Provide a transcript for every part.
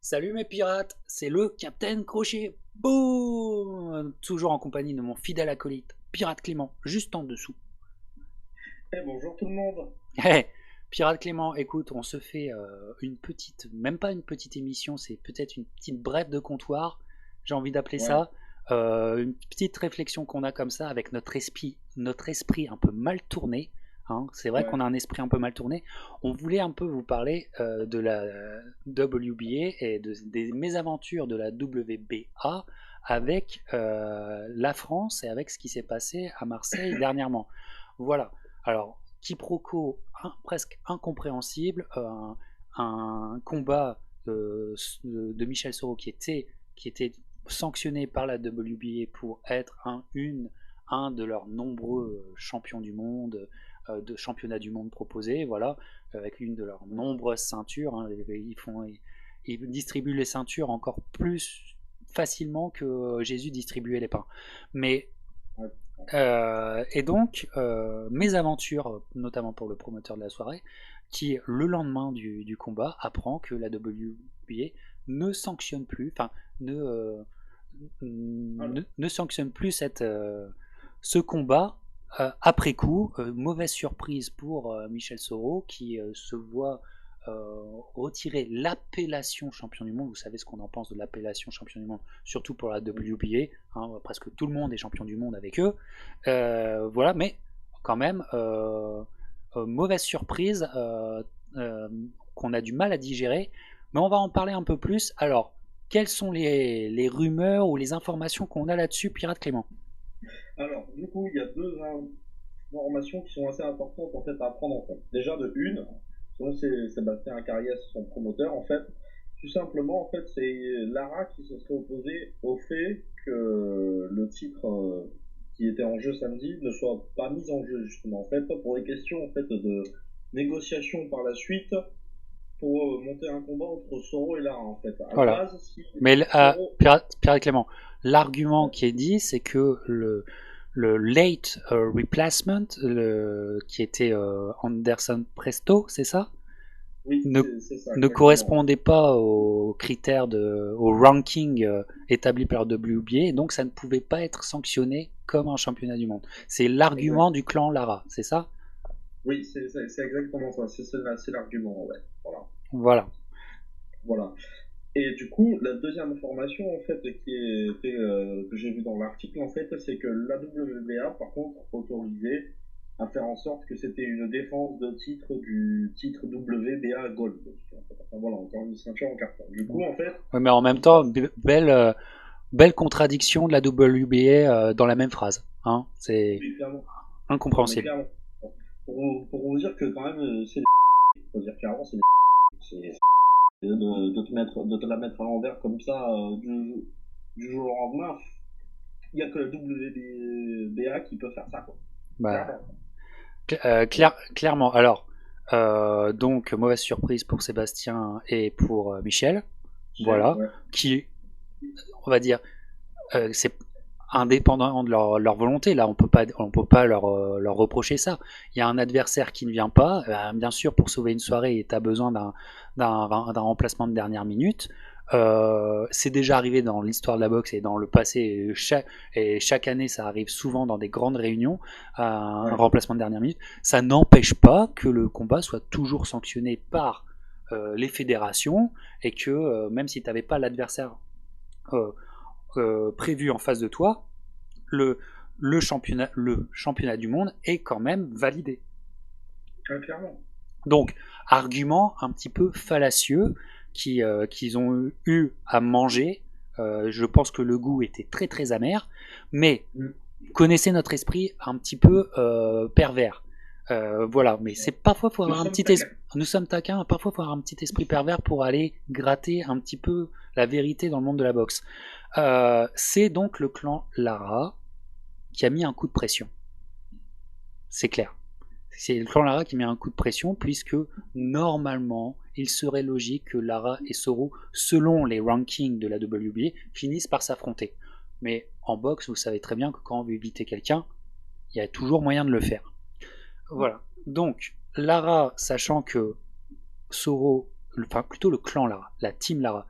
Salut mes pirates, c'est le Capitaine Crochet. Boum, toujours en compagnie de mon fidèle acolyte, Pirate Clément, juste en dessous. Bonjour tout le monde. Hey, Pirate Clément, écoute, on se fait une petite, même pas une petite émission, c'est peut-être une petite brève de comptoir, j'ai envie d'appeler Ouais, ça. Une petite réflexion qu'on a comme ça avec notre esprit un peu mal tourné. Hein. C'est vrai qu'on ouais, a un esprit un peu mal tourné. On voulait un peu vous parler de la WBA et des mésaventures de la WBA avec la France et avec ce qui s'est passé à Marseille dernièrement. Voilà. Alors, quiproquo presque incompréhensible, un combat de Michel Soro qui était sanctionné par la WBA pour être un de leurs nombreux champions du monde, de championnats du monde proposés, voilà, avec une de leurs nombreuses ceintures. Hein, ils distribuent les ceintures encore plus facilement que Jésus distribuait les pains. Mais ouais. et donc, mes aventures, notamment pour le promoteur de la soirée, qui le lendemain du combat apprend que la WBA ne sanctionne plus, enfin ne, Alors, ne sanctionne plus ce combat après coup. Mauvaise surprise pour Michel Soro qui se voit retirer l'appellation champion du monde. Vous savez ce qu'on en pense de l'appellation champion du monde, surtout pour la oui, WBA. Hein, presque tout le monde est champion du monde avec eux. Voilà, mais quand même, mauvaise surprise euh, qu'on a du mal à digérer. Mais on va en parler un peu plus. Alors, quelles sont les rumeurs ou les informations qu'on a là-dessus, Pirate Clément? alors, du coup, il y a deux informations qui sont assez importantes en fait à prendre en compte. Déjà de une, selon Sébastien Acariès, son promoteur, en fait, tout simplement, en fait, c'est Lara qui se serait opposée au fait que le titre qui était en jeu samedi ne soit pas mis en jeu justement. En fait, pour des questions en fait de négociation par la suite, pour monter un combat entre Soro et Lara en fait. À la Voilà. base, si Mais Soro, Pierre Clément, l'argument qui est dit, c'est que le late replacement, qui était Anderson Presto, c'est ça, oui, ne, c'est ça ne exactement. correspondait pas aux critères au ranking établi par la WBA, et donc ça ne pouvait pas être sanctionné comme un championnat du monde. C'est Exact. l'argument du clan Lara, c'est ça? Oui, c'est exactement ça. C'est l'argument, ouais. Voilà. Voilà. Voilà. Et du coup, la deuxième information, en fait, que j'ai vue dans l'article, en fait, c'est que la WBA, par contre, autorisait à faire en sorte que c'était une défense de titre du titre WBA Gold. Enfin, voilà, encore une ceinture en carton. Du coup, en fait, Ouais, mais en ce même qui se temps, passe, belle contradiction de la WBA dans la même phrase. Hein, c'est oui, clairement, non, mais incompréhensible. clairement, pour vous dire que quand même, c'est faut dire clairement, c'est de te la mettre à l'envers comme ça du jour au lendemain. Il n'y a que la WBA qui peut faire ça, quoi. Bah, Clairement. clairement. Alors, donc, mauvaise surprise pour Sébastien et pour Michel. Michel, Voilà. ouais. Qui, on va dire, c'est indépendant de leur volonté. Là, on peut pas leur reprocher ça. Il y a un adversaire qui ne vient pas. Bien sûr, pour sauver une soirée, tu as besoin d'un remplacement de dernière minute. C'est déjà arrivé dans l'histoire de la boxe et dans le passé. Et chaque année, ça arrive souvent dans des grandes réunions, un Ouais. remplacement de dernière minute. Ça n'empêche pas que le combat soit toujours sanctionné par les fédérations et que même si tu n'avais pas l'adversaire euh, prévu en face de toi, le, le championnat du monde est quand même validé. Ouais, clairement. Donc, argument un petit peu fallacieux qu'ils ont eu à manger. Je pense que le goût était très très amer, mais Mm. connaissez notre esprit un petit peu pervers. Voilà, mais c'est parfois faut Nous avoir un sommes petit taquins. nous sommes taquins, parfois faut avoir un petit esprit pervers pour aller gratter un petit peu la vérité dans le monde de la boxe. C'est donc le clan Lara qui a mis un coup de pression. C'est clair. C'est le clan Lara qui met un coup de pression puisque normalement, il serait logique que Lara et Soro, selon les rankings de la WBA, finissent par s'affronter. Mais en boxe, vous savez très bien que quand on veut éviter quelqu'un, il y a toujours moyen de le faire. Voilà. Donc, Lara, sachant que Soro, enfin plutôt le clan Lara, la team Lara,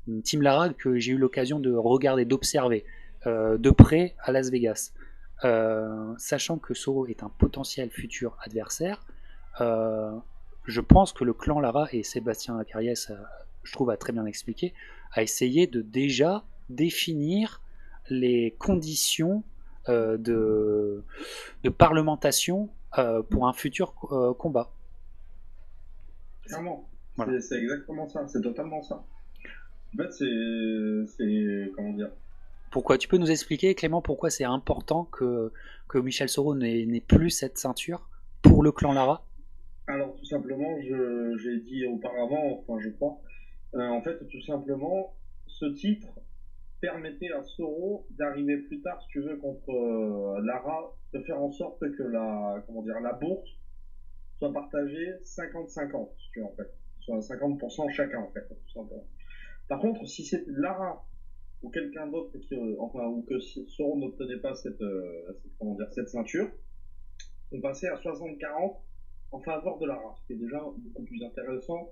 une Team Lara que j'ai eu l'occasion de regarder, d'observer de près à Las Vegas. Sachant que Soro est un potentiel futur adversaire, euh, je pense que le clan Lara, et Sébastien Acariès, je trouve, a très bien expliqué, a essayé de déjà définir les conditions de parlementation pour un futur combat. Clairement, Voilà. c'est exactement ça, c'est totalement ça. En fait, comment dire? Pourquoi tu peux nous expliquer, Clément, pourquoi c'est important que Michel Soro n'ait plus cette ceinture pour le clan Lara? Alors, tout simplement, j'ai dit auparavant, enfin, je crois, en fait, tout simplement, ce titre permettait à Soro d'arriver plus tard, si tu veux, contre Lara, de faire en sorte que comment dire, la bourse soit partagée 50-50, si tu veux, en fait. Soit 50% chacun, en fait, tout simplement. Par contre, si c'est Lara ou quelqu'un d'autre enfin, ou que Soro n'obtenait pas comment dire, cette ceinture, on passait à 60-40 en faveur de Lara, ce qui est déjà beaucoup plus intéressant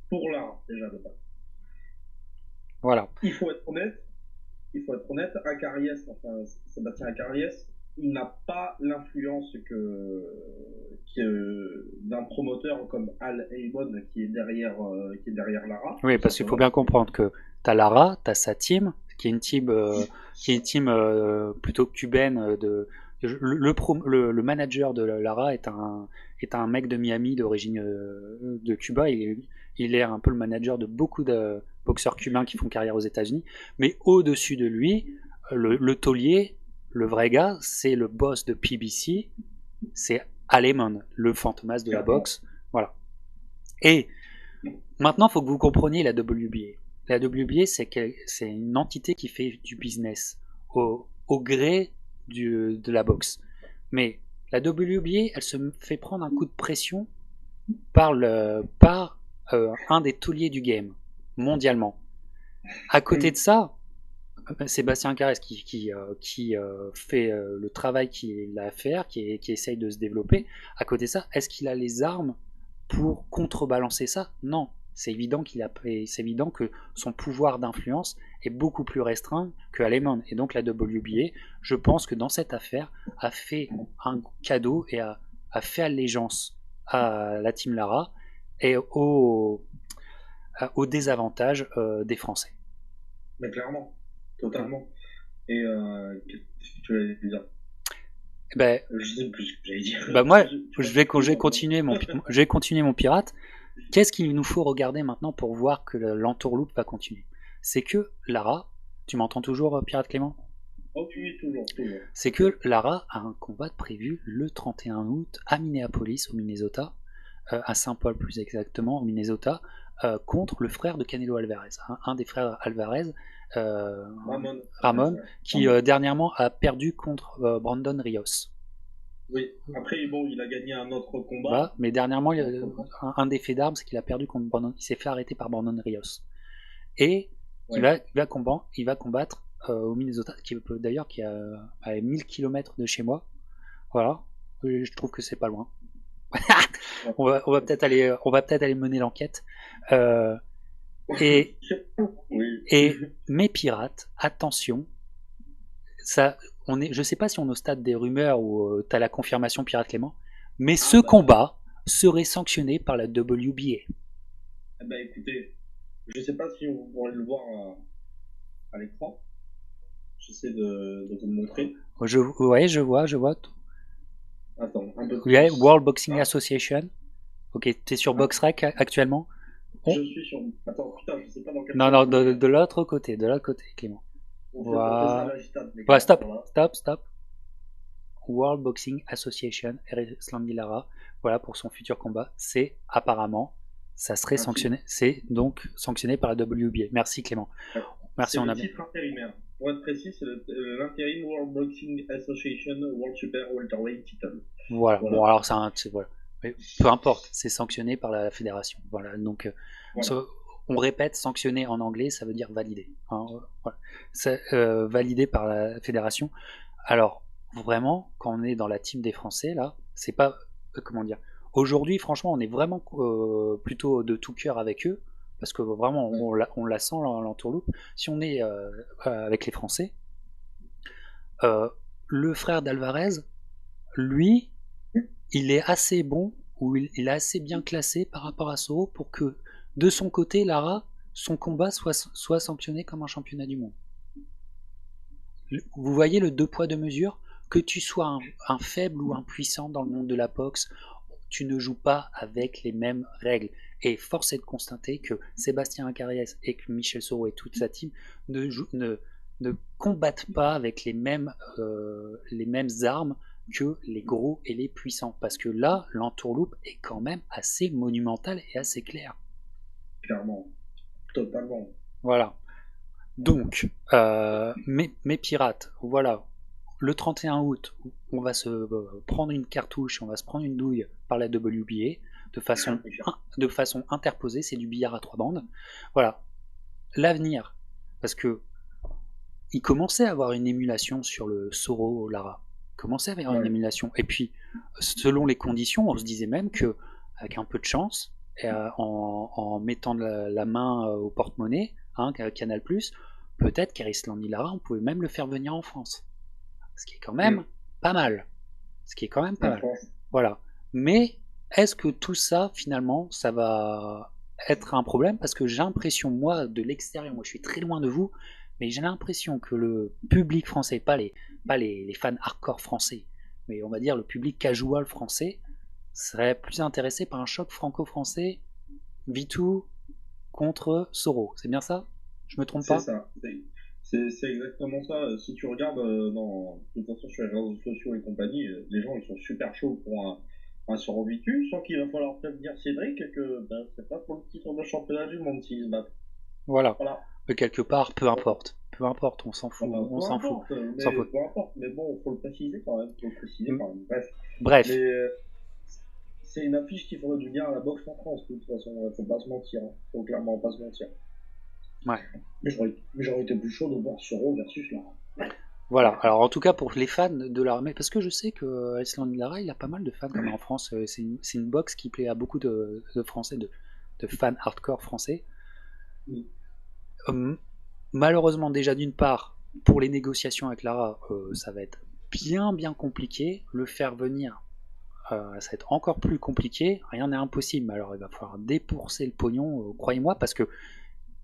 pour Lara, déjà de base. Voilà. Il faut être honnête, Acariès, enfin Sébastien Acariès, il n'a pas l'influence d'un promoteur comme Al Haymon qui est derrière Lara. Oui, parce qu'il faut bien comprendre que tu as Lara, tu as sa team, qui est une team, plutôt cubaine. Le manager de Lara est un mec de Miami d'origine de Cuba. Il est un peu le manager de beaucoup de boxeurs cubains qui font carrière aux États-Unis. Mais au-dessus de lui, le taulier, le vrai gars, c'est le boss de PBC, c'est Al Haymon, le fantomas de la boxe. Voilà. Et maintenant, il faut que vous compreniez la WBA. La WBA, c'est une entité qui fait du business au gré de la boxe. Mais la WBA, elle se fait prendre un coup de pression par un des tauliers du game, mondialement. À côté de ça, Sébastien Carès qui fait le travail qu'il a à faire, qui essaye de se développer. À côté de ça, est-ce qu'il a les armes pour contrebalancer ça? Non. C'est évident c'est évident que son pouvoir d'influence est beaucoup plus restreint que Alemon. Et donc la WBA, je pense que dans cette affaire, a fait un cadeau et a fait allégeance à la Team Lara et au désavantage des Français. Mais clairement, totalement. Et qu'est-ce que tu allais dire? Ben, je sais plus ce que j'allais dire. Bah moi, je vais continuer mon pirate. Qu'est-ce qu'il nous faut regarder maintenant pour voir que l'entourloupe va continuer? C'est que Lara, tu m'entends toujours, Pirate Clément? Oh oui, toujours. C'est que Lara a un combat prévu le 31 août à Minneapolis, au Minnesota, à Saint-Paul plus exactement, au Minnesota, contre le frère de Canelo Alvarez, un des frères Alvarez, Ramon, qui dernièrement a perdu contre Brandon Rios. Oui, après, bon, il a gagné un autre combat. Voilà. Mais dernièrement, un des faits d'armes, c'est qu'il a perdu contre Brandon. Il s'est fait arrêter par Brandon Rios. Et il va combattre au Minnesota, d'ailleurs qui est à 1000 km de chez moi. Voilà. Je trouve que c'est pas loin. on va peut-être aller mener l'enquête. Et mes pirates, attention, ça, je sais pas si on est au stade des rumeurs ou t'as la confirmation, Pirate Clément, mais ce combat serait sanctionné par la WBA. Eh ben écoutez, je sais pas si vous pourrez le voir à l'écran. J'essaie de vous le montrer. Je vois. Attends, un peu plus. Yeah, World Boxing Association. Ok, t'es sur BoxRec actuellement? Je suis sur. Attends, putain, je sais pas dans quel. Non, de l'autre côté, Clément. Voilà. Stop. World Boxing Association, Erislandy Lara, voilà pour son futur combat. C'est apparemment, ça serait sanctionné, c'est donc sanctionné par la WBA. Merci Clément. Merci, c'est le titre intérimaire. Pour être précis, c'est l'intérim World Boxing Association World Super Welterweight Title. Voilà. Bon, alors voilà. Mais peu importe, c'est sanctionné par la fédération. Voilà. Donc, on répète, sanctionné en anglais, ça veut dire validé. Hein, voilà. C'est validé par la fédération. Alors, vraiment, quand on est dans la team des Français, là, c'est pas. Comment dire? Aujourd'hui, franchement, on est vraiment plutôt de tout cœur avec eux. parce que vraiment on la sent l'entourloupe. Si on est avec les Français, le frère d'Alvarez, lui, il est assez bon, ou il est assez bien classé par rapport à Soro pour que de son côté, Lara, son combat soit sanctionné comme un championnat du monde. Vous voyez le deux poids deux mesures, que tu sois un faible ou un puissant dans le monde de la boxe, tu ne joues pas avec les mêmes règles. Et force est de constater que Sébastien Acariès et que Michel Soro et toute sa team ne combattent pas avec les mêmes armes que les gros et les puissants. Parce que là, l'entourloupe est quand même assez monumentale et assez claire. Clairement. Totalement. Voilà. Donc, mes pirates, voilà. Le 31 août, on va se prendre une cartouche, on va se prendre une douille par la WBA de façon interposée, c'est du billard à 3 bandes. Voilà. L'avenir, parce que il commençait à avoir une émulation sur le Soro Lara. Il commençait à avoir une émulation. Et puis, selon les conditions, on se disait même que avec un peu de chance, en mettant la main au porte-monnaie, Canal+, peut-être qu'Arislan Lara, on pouvait même le faire venir en France. Ce qui est quand même pas mal. Voilà. Mais est-ce que tout ça, finalement, ça va être un problème? Parce que j'ai l'impression, moi, de l'extérieur, moi je suis très loin de vous, mais j'ai l'impression que le public français, pas les fans hardcore français, mais on va dire le public casual français, serait plus intéressé par un choc franco-français, Vitou contre Soro. C'est bien ça? Je me trompe pas? C'est ça. C'est exactement ça. Si tu regardes de toute façon sur les réseaux sociaux et compagnie, les gens ils sont super chauds pour un Soro Vitu, sans qu'il va falloir peut-être dire Cédric que c'est pas pour le titre de championnat du monde s'ils se battent. Voilà. Mais quelque part, peu importe. Peu importe, on s'en fout. On s'en fout. Peu importe, mais bon, il faut le préciser quand même. Bref. Mais, c'est une affiche qui ferait du bien à la boxe en France, de toute façon. Faut pas se mentir. Faut clairement pas se mentir. Ouais. Mais j'aurais été plus chaud de voir Soro versus Lara. Voilà, alors en tout cas pour les fans de l'armée, parce que je sais que Arislan Lara, il a pas mal de fans comme en France, c'est une boxe qui plaît à beaucoup de Français, de fans hardcore français. Malheureusement déjà d'une part, pour les négociations avec Lara, ça va être bien compliqué, le faire venir, ça va être encore plus compliqué, rien n'est impossible, mais alors il va falloir débourser le pognon, croyez-moi, parce que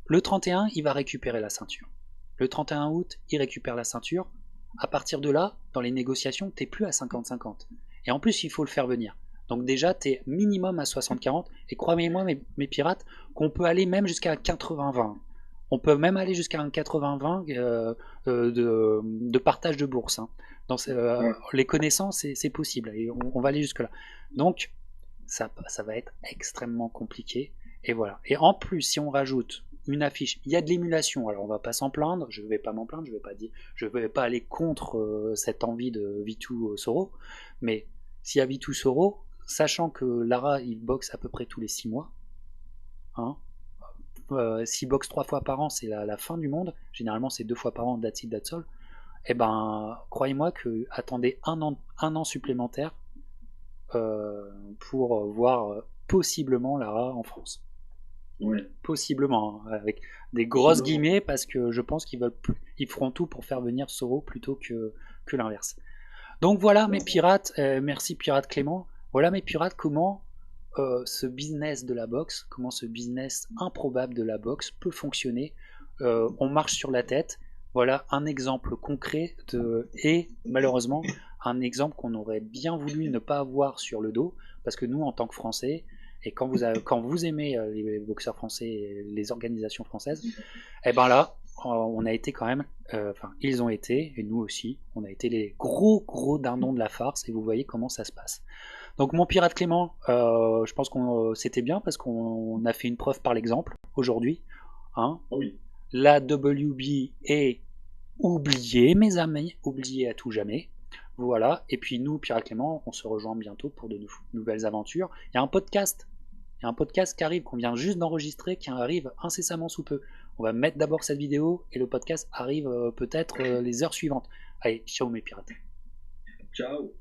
le 31, il va récupérer la ceinture. Le 31 août, il récupère la ceinture. À partir de là, dans les négociations, t'es plus à 50-50. Et en plus, il faut le faire venir. Donc déjà, t'es minimum à 60-40. Et croyez-moi, mes pirates, qu'on peut aller même jusqu'à 80-20. On peut même aller jusqu'à un 80-20 de partage de bourse. Hein. Dans les connaissances, c'est possible. Et on va aller jusque-là. Donc, ça va être extrêmement compliqué. Et voilà. Et en plus, si on rajoute une affiche, il y a de l'émulation, alors on va pas s'en plaindre, je vais pas m'en plaindre, je vais pas aller contre cette envie de Vitou Soro, mais s'il y a Vitou Soro, sachant que Lara il boxe à peu près tous les 6 mois, hein, s'il boxe 3 fois par an, c'est la fin du monde, généralement c'est 2 fois par an, that's it, that's all, et ben croyez-moi que attendez un an supplémentaire pour voir possiblement Lara en France. Oui. Possiblement, hein, avec des grosses guillemets, parce que je pense qu'ils feront tout pour faire venir Soro plutôt que l'inverse. Donc voilà mes pirates, merci Pirate Clément. Voilà mes pirates, comment ce business de la boxe, comment ce business improbable de la boxe peut fonctionner. On marche sur la tête. Voilà un exemple concret et malheureusement un exemple qu'on aurait bien voulu ne pas avoir sur le dos, parce que nous en tant que Français, et quand vous aimez les boxeurs français et les organisations françaises, et ben là, on a été quand même, ils ont été, et nous aussi, on a été les gros dindons de la farce, et vous voyez comment ça se passe. Donc mon pirate Clément, je pense qu'on c'était bien, parce qu'on a fait une preuve par l'exemple, aujourd'hui. Hein. Oui. La WB est oubliée, mes amis, oubliée à tout jamais. Voilà, et puis nous, Pirate Clément, on se rejoint bientôt pour de nouvelles aventures. Il y a un podcast qui arrive, qu'on vient juste d'enregistrer, qui arrive incessamment sous peu. On va mettre d'abord cette vidéo et le podcast arrive peut-être les heures suivantes. Allez, ciao mes pirates. Ciao.